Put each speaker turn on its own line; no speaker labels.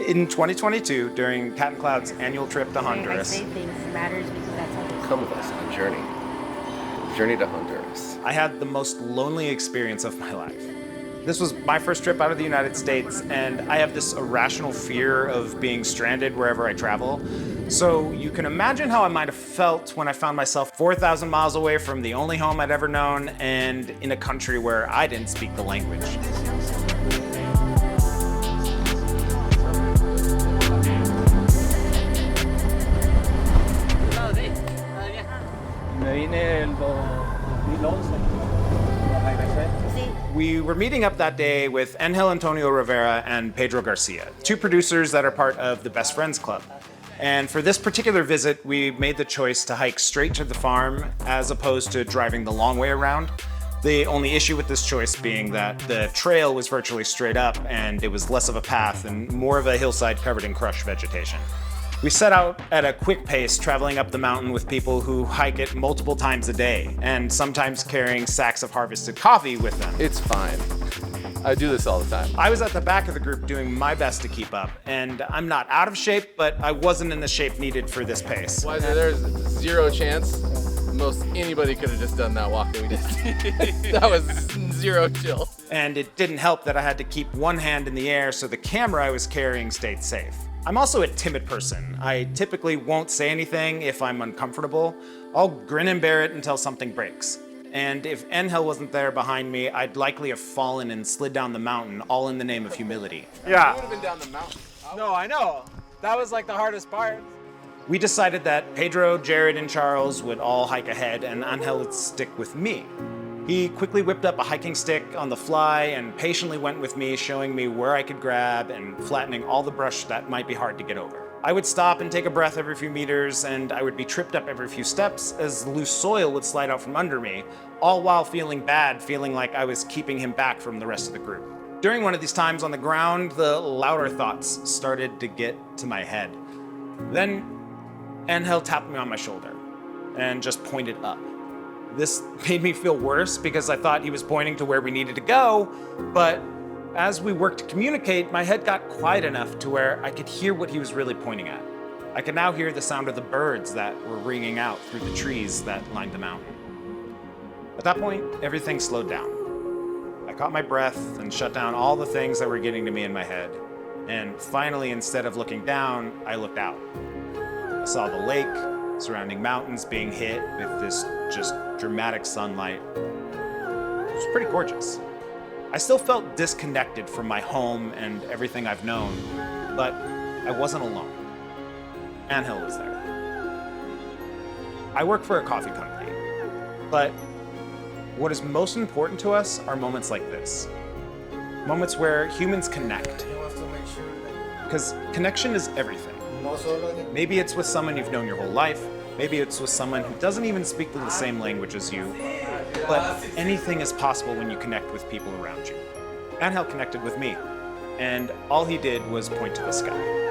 In 2022, during Cat and Cloud's annual trip to Honduras,
I say things matters because that's how they
Come with us on a journey to Honduras.
I had the most lonely experience of my life. This was my first trip out of the United States, and I have this irrational fear of being stranded wherever I travel. So you can imagine how I might have felt when I found myself 4,000 miles away from the only home I'd ever known and in a country where I didn't speak the language. We were meeting up that day with Angel Antonio Rivera and Pedro Garcia, two producers that are part of the Best Friends Club. And for this particular visit, we made the choice to hike straight to the farm as opposed to driving the long way around. The only issue with this choice being that the trail was virtually straight up and it was less of a path and more of a hillside covered in crushed vegetation. We set out at a quick pace, traveling up the mountain with people who hike it multiple times a day, and sometimes carrying sacks of harvested coffee with them.
It's fine. I do this all the time.
I was at the back of the group doing my best to keep up, and I'm not out of shape, but I wasn't in the shape needed for this pace.
Why is there's zero chance most anybody could have just done that walk that we did. That was zero chill.
And it didn't help that I had to keep one hand in the air so the camera I was carrying stayed safe. I'm also a timid person. I typically won't say anything if I'm uncomfortable. I'll grin and bear it until something breaks. And if Angel wasn't there behind me, I'd likely have fallen and slid down the mountain, all in the name of humility.
Yeah.
You would have been down the mountain.
No, I know. That was like the hardest part.
We decided that Pedro, Jared, and Charles would all hike ahead and Angel would stick with me. He quickly whipped up a hiking stick on the fly and patiently went with me, showing me where I could grab and flattening all the brush that might be hard to get over. I would stop and take a breath every few meters, and I would be tripped up every few steps as loose soil would slide out from under me, all while feeling bad, feeling like I was keeping him back from the rest of the group. During one of these times on the ground, the louder thoughts started to get to my head. Then Angel tapped me on my shoulder and just pointed up. This made me feel worse because I thought he was pointing to where we needed to go, but as we worked to communicate, my head got quiet enough to where I could hear what he was really pointing at. I could now hear the sound of the birds that were ringing out through the trees that lined the mountain. At that point, everything slowed down. I caught my breath and shut down all the things that were getting to me in my head. And finally, instead of looking down, I looked out. I saw the lake, surrounding mountains being hit with this just dramatic sunlight. It was pretty gorgeous. I still felt disconnected from my home and everything I've known, but I wasn't alone. Angel was there. I work for a coffee company, but what is most important to us are moments like this. Moments where humans connect. Because connection is everything. Maybe it's with someone you've known your whole life. Maybe it's with someone who doesn't even speak the same language as you. But anything is possible when you connect with people around you. Angel connected with me, and all he did was point to the sky.